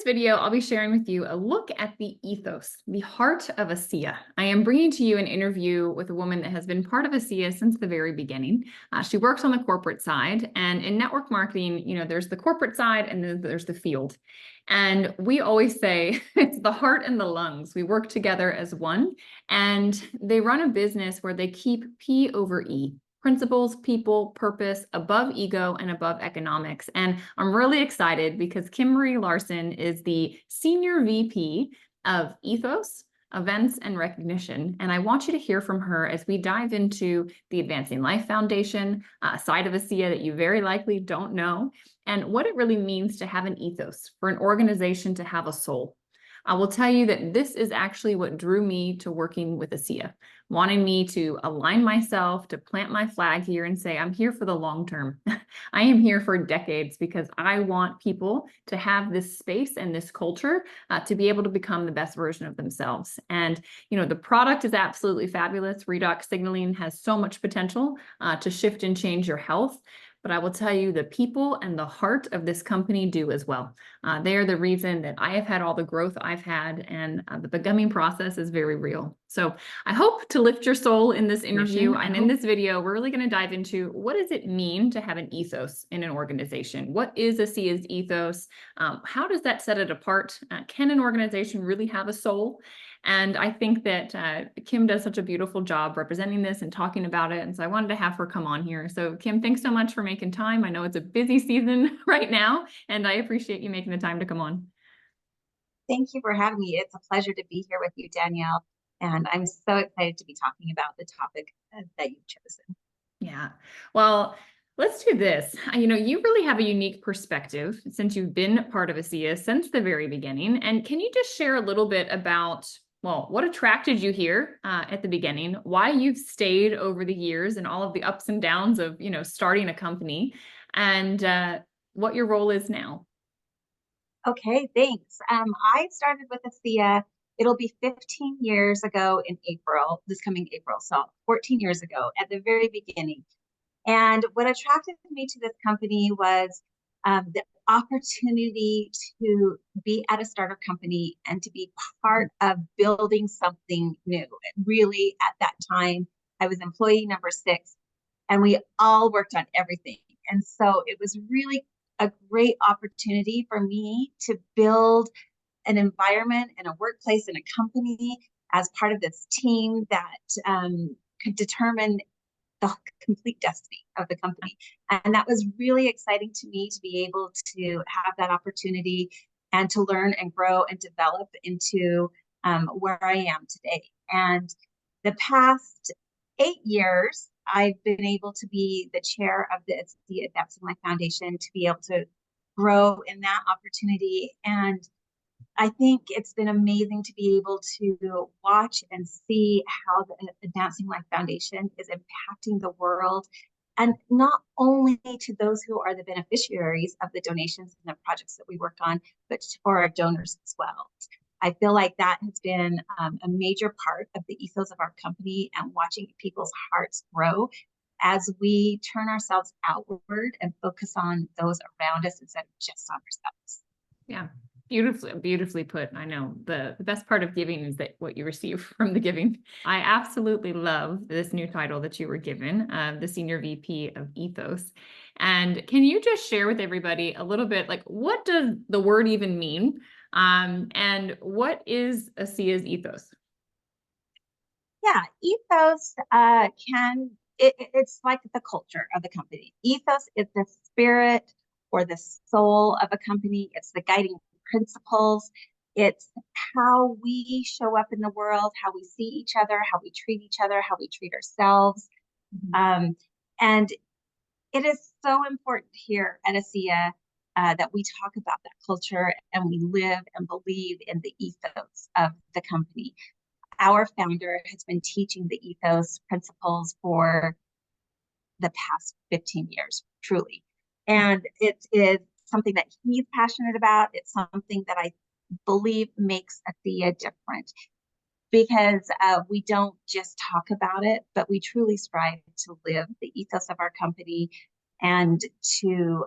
Video, I'll be sharing with you a look at the ethos, the heart of ASEA. I am bringing to you an interview with a woman that has been part of ASEA since the very beginning. She works on the corporate side, and in network marketing, there's the corporate side and then there's the field. And we always say it's the heart and the lungs. We work together as one, and they run a business where they keep P over E. Principles, people, purpose, above ego and above economics. And I'm really excited because Kimberly Larsen is the Senior VP of Ethos, Events, and Recognition. And I want you to hear from her as we dive into the Advancing Life Foundation, side of ASEA that you very likely don't know, and what it really means to have an ethos, for an organization to have a soul. I will tell you that this is actually what drew me to working with ASEA, wanting me to align myself, to plant my flag here and say, I'm here for the long term. I am here for decades because I want people to have this space and this culture to be able to become the best version of themselves. And, the product is absolutely fabulous. Redox signaling has so much potential to shift and change your health. But I will tell you, the people and the heart of this company do as well. They are the reason that I have had all the growth I've had, and the becoming process is very real. So I hope to lift your soul in this interview. And in this video, we're really going to dive into what does it mean to have an ethos in an organization? What is ASEA's ethos? How does that set it apart? Can an organization really have a soul? And I think that Kim does such a beautiful job representing this and talking about it. And so I wanted to have her come on here. So Kim, thanks so much for making time. I know it's a busy season right now, and I appreciate you making the time to come on. Thank you for having me. It's a pleasure to be here with you, Danielle. And I'm so excited to be talking about the topic that you've chosen. Yeah. Well, let's do this. You really have a unique perspective since you've been part of ASEA since the very beginning. And can you just share a little bit about, well, what attracted you here at the beginning, why you've stayed over the years and all of the ups and downs of, starting a company, and what your role is now? Okay, thanks. I started with ASEA. It'll be 15 years ago in April, this coming April. So 14 years ago at the very beginning. And what attracted me to this company was the opportunity to be at a startup company and to be part of building something new. Really, at that time, I was employee number 6, and we all worked on everything. And so it was really a great opportunity for me to build an environment and a workplace and a company as part of this team that could determine the complete destiny of the company. And that was really exciting to me to be able to have that opportunity and to learn and grow and develop into where I am today. And the past 8 years, I've been able to be the chair of the Advancing Life Foundation, to be able to grow in that opportunity. And I think it's been amazing to be able to watch and see how the Advancing Life Foundation is impacting the world, and not only to those who are the beneficiaries of the donations and the projects that we work on, but for our donors as well. I feel like that has been a major part of the ethos of our company, and watching people's hearts grow as we turn ourselves outward and focus on those around us instead of just on ourselves. Yeah. Beautifully put. I know the best part of giving is that what you receive from the giving. I absolutely love this new title that you were given, the Senior VP of Ethos. And can you just share with everybody a little bit, like, what does the word even mean? And what is ASEA's ethos? Yeah, ethos it's like the culture of the company. Ethos is the spirit or the soul of a company. It's the guiding principles. It's how we show up in the world, how we see each other, how we treat each other, how we treat ourselves. And it is so important here at ASEA that we talk about that culture, and we live and believe in the ethos of the company. Our founder has been teaching the ethos principles for the past 15 years, truly. And it is something that he's passionate about. It's something that I believe makes ASEA different, because we don't just talk about it, but we truly strive to live the ethos of our company and to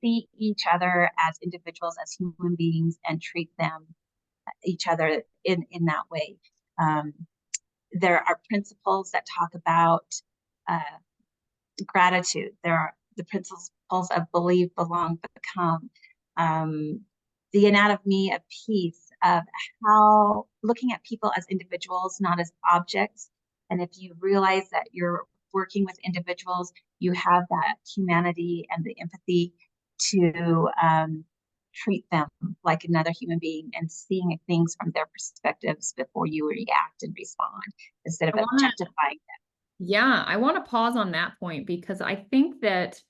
see each other as individuals, as human beings, and treat them each other in that way. Um, there are principles that talk about uh, gratitude. There are the principles of believe, belong, become. Um, the anatomy of peace, of how looking at people as individuals, not as objects. And if you realize that you're working with individuals, you have that humanity and the empathy to treat them like another human being and seeing things from their perspectives before you react and respond instead of I want to, objectifying yeah, I want to pause on that point because I think that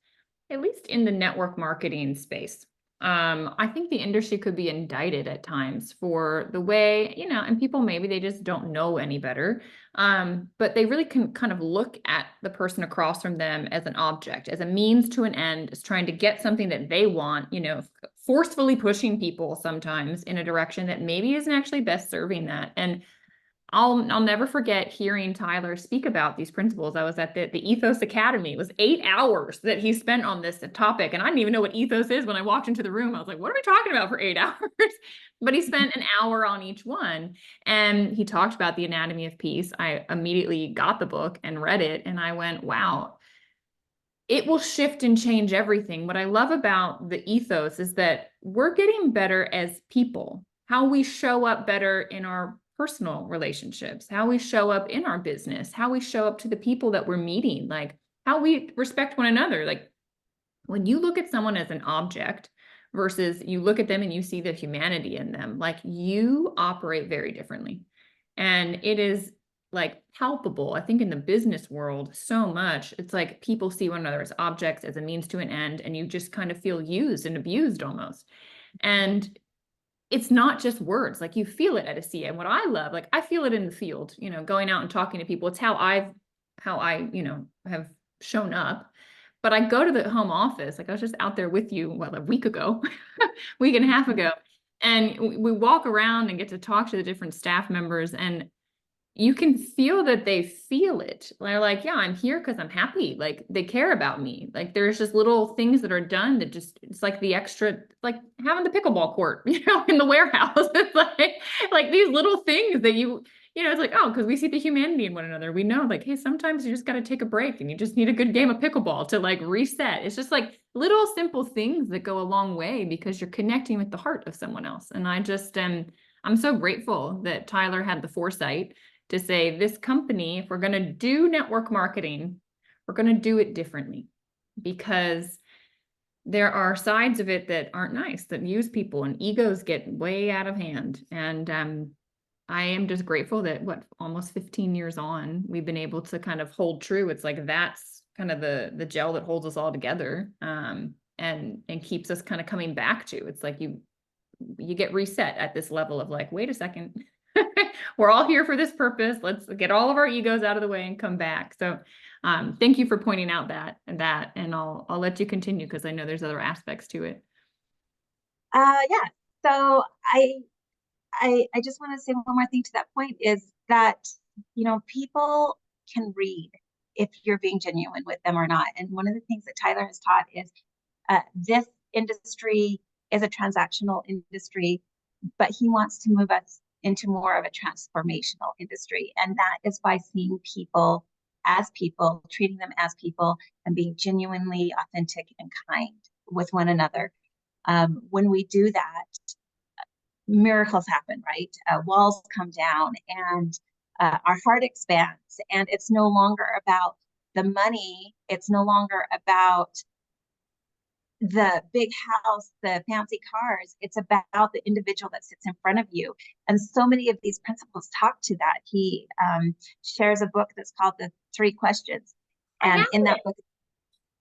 at least in the network marketing space, I think the industry could be indicted at times for the way, and people maybe they just don't know any better. But they really can kind of look at the person across from them as an object, as a means to an end, as trying to get something that they want, forcefully pushing people sometimes in a direction that maybe isn't actually best serving that. And I'll never forget hearing Tyler speak about these principles. I was at the Ethos Academy. It was 8 hours that he spent on this topic. And I didn't even know what ethos is when I walked into the room. I was like, what are we talking about for 8 hours? But he spent an hour on each one. And he talked about the anatomy of peace. I immediately got the book and read it. And I went, wow, it will shift and change everything. What I love about the ethos is that we're getting better as people, how we show up better in our personal relationships, how we show up in our business, how we show up to the people that we're meeting, like how we respect one another. Like when you look at someone as an object versus you look at them and you see the humanity in them, like you operate very differently. And it is like palpable. I think in the business world, so much, it's like people see one another as objects, as a means to an end, and you just kind of feel used and abused almost. And it's not just words, like you feel it at ASEA. And what I love, like I feel it in the field, going out and talking to people. It's how I have shown up. But I go to the home office, like I was just out there with you, well, a week ago, week and a half ago, and we walk around and get to talk to the different staff members, and you can feel that they feel it. They're like, yeah, I'm here because I'm happy. Like they care about me. Like there's just little things that are done that just, it's like the extra, like having the pickleball court, in the warehouse. It's like these little things that it's like, oh, because we see the humanity in one another. We know like, hey, sometimes you just got to take a break and you just need a good game of pickleball to like reset. It's just like little simple things that go a long way because you're connecting with the heart of someone else. And I just I'm so grateful that Tyler had the foresight to say this company, if we're going to do network marketing, we're going to do it differently because there are sides of it that aren't nice, that use people and egos get way out of hand. And I am just grateful that almost 15 years on, we've been able to kind of hold true. It's like that's kind of the gel that holds us all together and keeps us kind of coming back to. It's like you get reset at this level of like, wait a second. We're all here for this purpose. Let's get all of our egos out of the way and come back. So thank you for pointing out and I'll let you continue because I know there's other aspects to it. Yeah. So I just want to say one more thing to that point is that, people can read if you're being genuine with them or not. And one of the things that Tyler has taught is this industry is a transactional industry, but he wants to move us into more of a transformational industry. And that is by seeing people as people, treating them as people, and being genuinely authentic and kind with one another. When we do that, miracles happen, right? Walls come down and our heart expands. And it's no longer about the money. It's no longer about the big house, the fancy cars. It's about the individual that sits in front of you. And so many of these principles talk to that. He shares a book that's called The Three Questions. And in that book,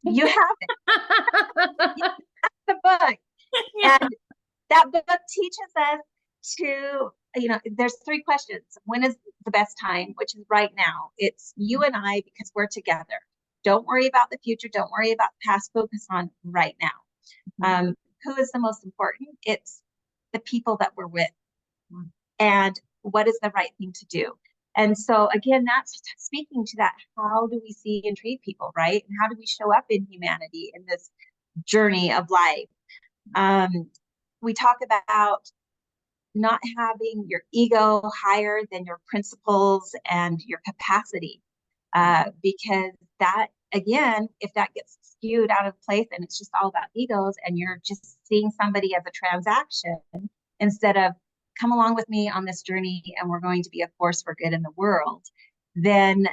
you have it. That's the book. Yeah. And that book teaches us to, there's three questions. When is the best time? Which is right now. It's you and I because we're together. Don't worry about the future. Don't worry about the past. Focus on right now. Who is the most important? It's the people that we're with. And what is the right thing to do? And so, again, that's speaking to that. How do we see and treat people, right? And how do we show up in humanity in journey of life. Um, we talk about not having your ego higher than your principles and your capacity. Because that, again, if that gets skewed out of place and it's just all about egos and you're just seeing somebody as a transaction instead of come along with me on this journey and we're going to be a force for good in the world, then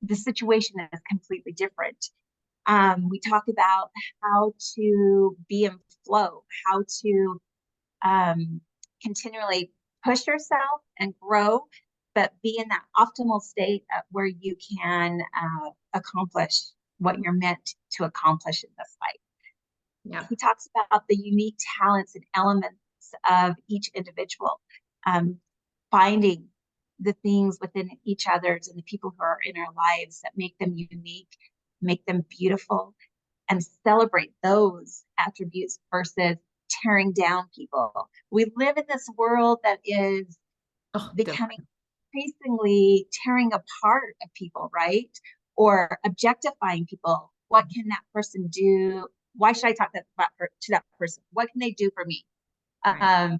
the situation is completely different. We talk about how to be in flow, how to continually push yourself and grow, but be in that optimal state where you can accomplish what you're meant to accomplish in this life. Yeah. He talks about the unique talents and elements of each individual, finding the things within each other's and the people who are in our lives that make them unique, make them beautiful, and celebrate those attributes versus tearing down people. We live in this world that is becoming increasingly tearing apart of people, right? Or objectifying people. What can that person do? Why should I talk to that person? What can they do for me? Right.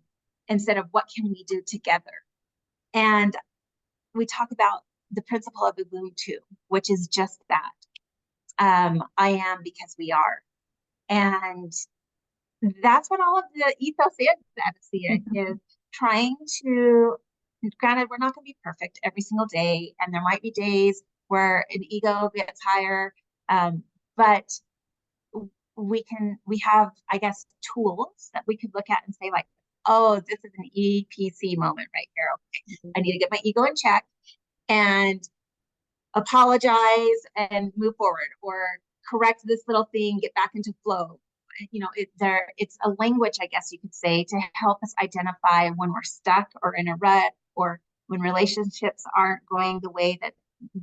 Instead of what can we do together? And we talk about the principle of Ubuntu, which is just that. I am because we are. And that's what all of the ethos is at ASEA, is trying to, granted, we're not going to be perfect every single day. And there might be days where an ego gets higher. But we have, I guess, tools that we could look at and say like, oh, this is an EPC moment right here. Okay, I need to get my ego in check and apologize and move forward, or correct this little thing, get back into flow. It's a language, I guess you could say, to help us identify when we're stuck or in a rut, or when relationships aren't going the way that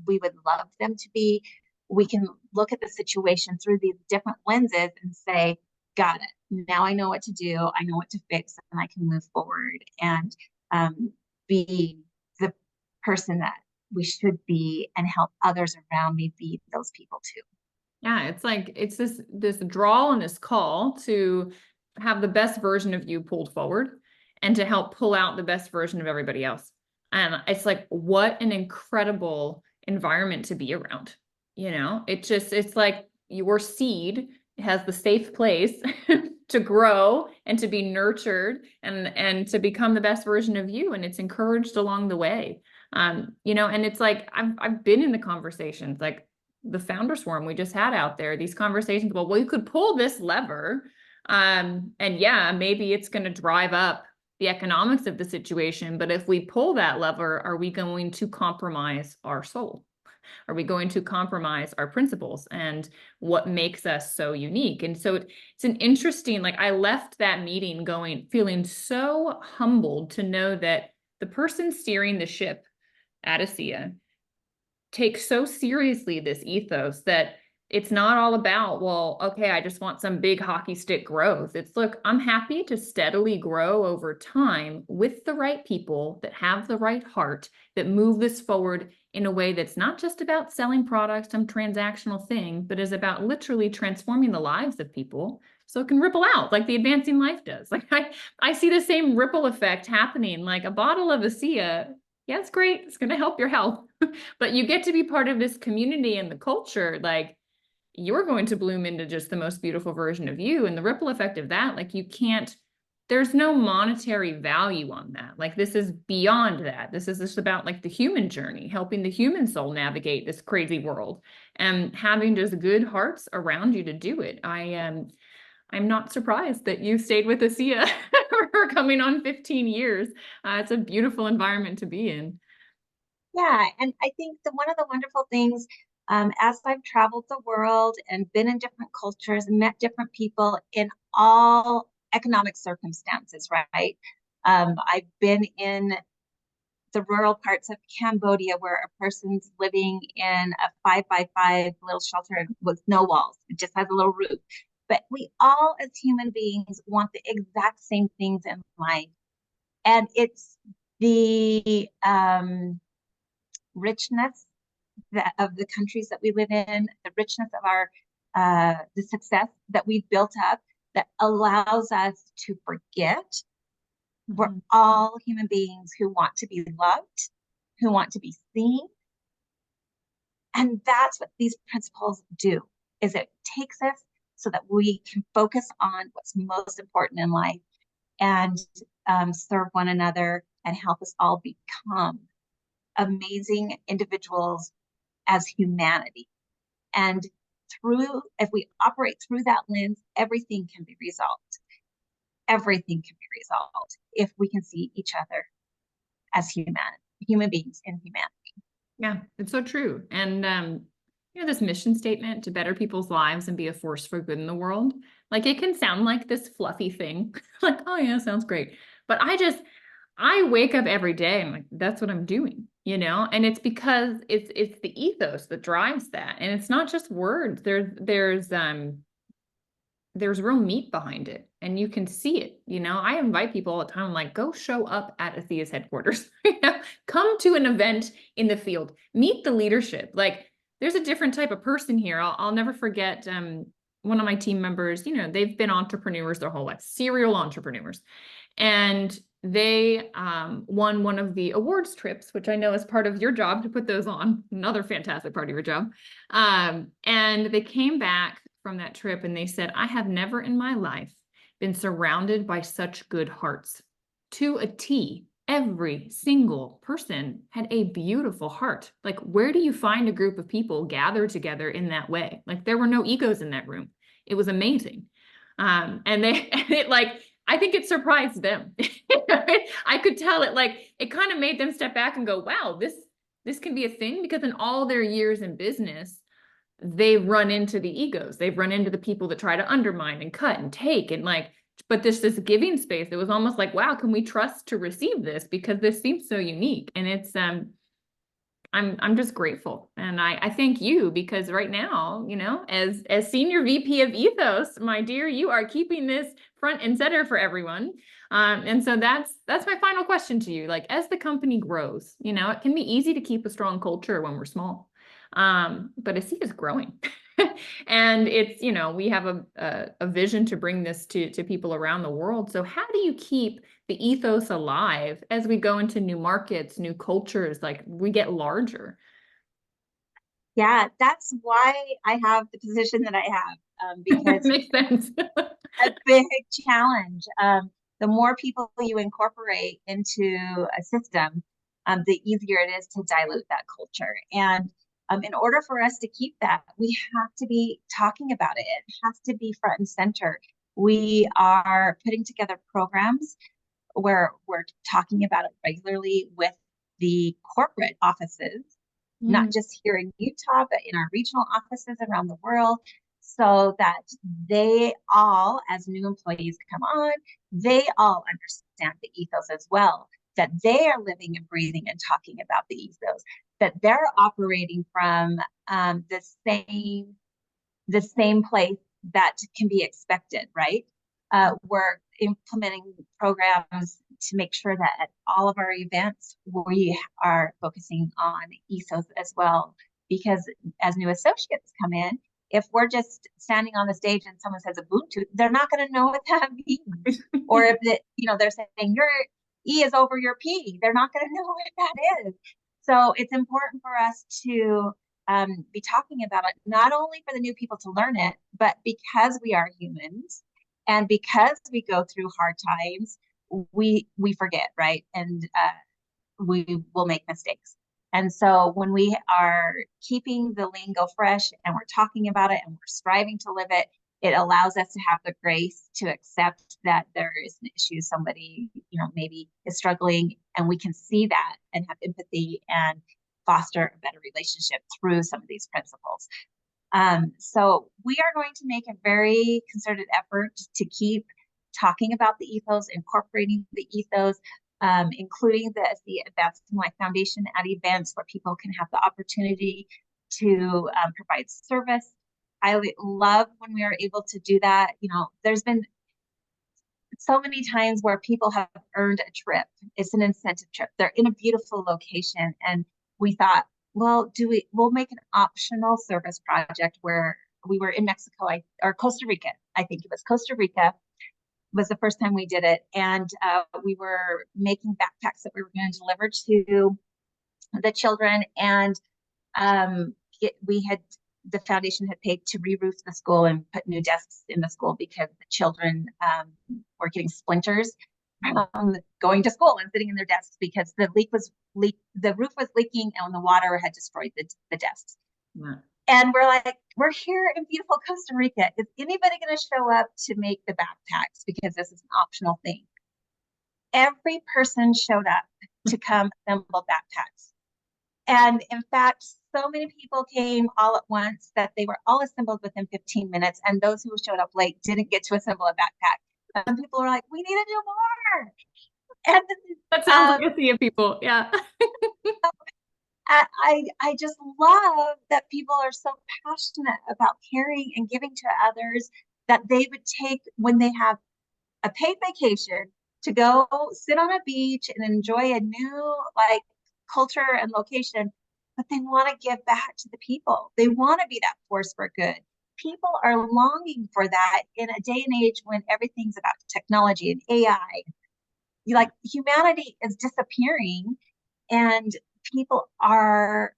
we would love them to be. We can look at the situation through these different lenses and say, got it. Now I know what to do. I know what to fix, and I can move forward and be the person that we should be and help others around me be those people too. Yeah, it's like it's this draw and this call to have the best version of you pulled forward and to help pull out the best version of everybody else. And it's like, what an incredible environment to be around. It's like your seed has the safe place to grow and to be nurtured and to become the best version of you. And it's encouraged along the way. And it's like I've been in the conversations, like the founders forum we just had out there, these conversations about, well, you could pull this lever. And yeah, maybe it's going to drive up the economics of the situation. But if we pull that lever, are we going to compromise our soul? Are we going to compromise our principles and what makes us so unique? And so it's an interesting, like I left that meeting feeling so humbled to know that the person steering the ship at ASEA take so seriously this ethos that it's not all about, well, okay, I just want some big hockey stick growth. It's, look, I'm happy to steadily grow over time with the right people that have the right heart, that move this forward in a way that's not just about selling products, some transactional thing, but is about literally transforming the lives of people so it can ripple out like the Advancing Life does. Like I see the same ripple effect happening, like a bottle of ASEA. Yeah, it's great. It's going to help your health. But you get to be part of this community and the culture. Like you're going to bloom into just the most beautiful version of you. And the ripple effect of that, like there's no monetary value on that. Like this is beyond that. This is just about like the human journey, helping the human soul navigate this crazy world and having just good hearts around you to do it. I'm not surprised that you stayed with ASEA for coming on 15 years. It's a beautiful environment to be in. Yeah, and I think one of the wonderful things, as I've traveled the world and been in different cultures and met different people in all economic circumstances, right? I've been in the rural parts of Cambodia where a person's living in a 5x5 little shelter with no walls. It just has a little roof. But we all, as human beings, want the exact same things in life. And it's the richness of the countries that we live in, the richness of our the success that we've built up that allows us to forget we're Mhm. all human beings who want to be loved, who want to be seen. And that's what these principles do, is it takes us so that we can focus on what's most important in life and serve one another and help us all become amazing individuals as humanity. And if we operate through that lens, everything can be resolved. Everything can be resolved if we can see each other as human beings in humanity. Yeah, it's so true. And this mission statement to better people's lives and be a force for good in the world, like it can sound like this fluffy thing, like, oh yeah, sounds great. But I wake up every day and like that's what I'm doing, and it's because it's the ethos that drives that. And it's not just words. There's real meat behind it and you can see it. I invite people all the time. I'm like, go show up at ASEA's headquarters. Come to an event in the field, meet the leadership. Like there's a different type of person here. I'll never forget one of my team members. They've been entrepreneurs their whole life, serial entrepreneurs, and they won one of the awards trips, which I know is part of your job to put those on. Another fantastic part of your job. And they came back from that trip and they said, I have never in my life been surrounded by such good hearts. To a T, every single person had a beautiful heart. Like, where do you find a group of people gathered together in that way? Like, there were no egos in that room. It was amazing. And I think it surprised them. I could tell it kind of made them step back and go, wow, this can be a thing, because in all their years in business, they've run into the egos. They've run into the people that try to undermine and cut and take but this giving space, it was almost like, wow, can we trust to receive this? Because this seems so unique. And it's, I'm just grateful. And I thank you, because right now, as senior VP of Ethos, my dear, you are keeping this front and center for everyone. And so that's my final question to you. Like, as the company grows, it can be easy to keep a strong culture when we're small. But ASEA is growing. And it's, we have a vision to bring this to people around the world. So how do you keep the ethos alive as we go into new markets, new cultures, like we get larger? Yeah, that's why I have the position that I have, because Makes sense. a big challenge. The more people you incorporate into a system, the easier it is to dilute that culture. And in order for us to keep that, we have to be talking about it. It has to be front and center. We are putting together programs where we're talking about it regularly with the corporate offices, not Mm. just here in Utah, but in our regional offices around the world, so that they all, as new employees come on, they all understand the ethos as well, that they are living and breathing and talking about the ethos, that they're operating from the same place that can be expected, right? We're implementing programs to make sure that at all of our events, we are focusing on ethos as well. Because as new associates come in, if we're just standing on the stage and someone says Ubuntu, they're not going to know what that means. Or if they're saying your E is over your P, they're not going to know what that is. So it's important for us to be talking about it, not only for the new people to learn it, but because we are humans and because we go through hard times, we forget, right? And we will make mistakes. And so when we are keeping the lingo fresh and we're talking about it and we're striving to live it, it allows us to have the grace to accept that there is an issue, somebody, maybe is struggling, and we can see that and have empathy and foster a better relationship through some of these principles. So we are going to make a very concerted effort to keep talking about the ethos, incorporating the ethos, including the Advancing Life Foundation at events where people can have the opportunity to provide service. I love when we are able to do that. There's been so many times where people have earned a trip. It's an incentive trip. They're in a beautiful location. And we thought, well, we'll make an optional service project where we were in Mexico, or Costa Rica. I think it was Costa Rica was the first time we did it. And we were making backpacks that we were going to deliver to the children. And the foundation had paid to re-roof the school and put new desks in the school because the children were getting splinters going to school and sitting in their desks because the roof was leaking and the water had destroyed the desks. Yeah. And we're like, we're here in beautiful Costa Rica. Is anybody going to show up to make the backpacks? Because this is an optional thing. Every person showed up to come assemble backpacks. And in fact, so many people came all at once that they were all assembled within 15 minutes. And those who showed up late didn't get to assemble a backpack. Some people were like, we need to do more. And that sounds like ASEA people. Yeah. I just love that people are so passionate about caring and giving to others that they would take when they have a paid vacation to go sit on a beach and enjoy a new like culture and location, but they want to give back to the people. They want to be that force for good. People are longing for that in a day and age when everything's about technology and AI. Like humanity is disappearing, and people are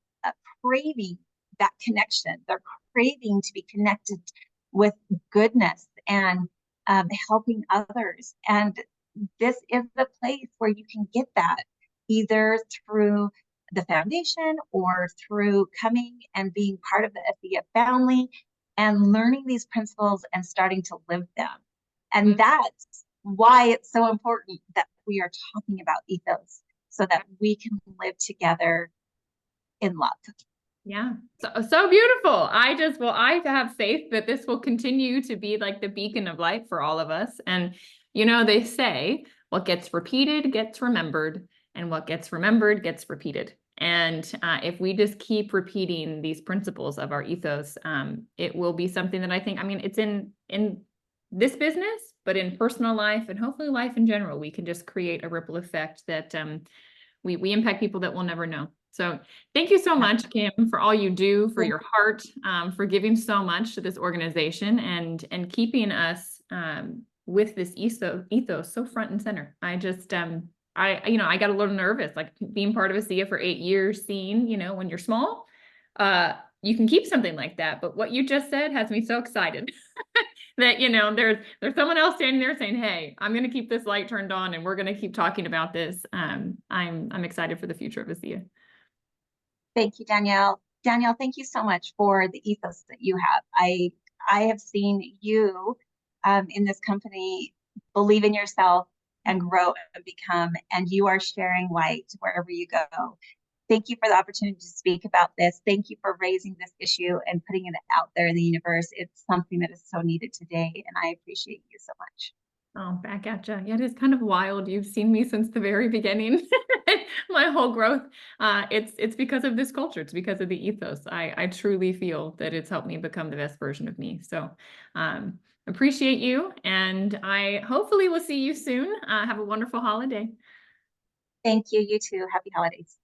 craving that connection. They're craving to be connected with goodness and helping others. And this is the place where you can get that either through the foundation or through coming and being part of the ASEA family and learning these principles and starting to live them. And that's why it's so important that we are talking about ethos so that we can live together in love. Yeah, so beautiful. I have faith that this will continue to be like the beacon of light for all of us. And, they say what gets repeated gets remembered, and what gets remembered gets repeated. And if we just keep repeating these principles of our ethos, it will be something that I think, it's in this business, but in personal life and hopefully life in general, we can just create a ripple effect that we impact people that we'll never know. So thank you so much, Kim, for all you do, for your heart, for giving so much to this organization and keeping us with this ethos so front and center. I got a little nervous, like being part of ASEA for 8 years, seeing, when you're small, you can keep something like that. But what you just said has me so excited that, there's someone else standing there saying, hey, I'm going to keep this light turned on and we're going to keep talking about this. I'm excited for the future of ASEA. Thank you, Danielle. Danielle, thank you so much for the ethos that you have. I have seen you in this company believe in yourself and grow and become, and you are sharing light wherever you go. Thank you for the opportunity to speak about this. Thank you for raising this issue and putting it out there in the universe. It's something that is so needed today, and I appreciate you so much. Oh, back at you. Yeah, it is kind of wild. You've seen me since the very beginning. My whole growth. It's because of this culture. It's because of the ethos. I truly feel that it's helped me become the best version of me. So appreciate you. And I hopefully will see you soon. Have a wonderful holiday. Thank you. You too. Happy holidays.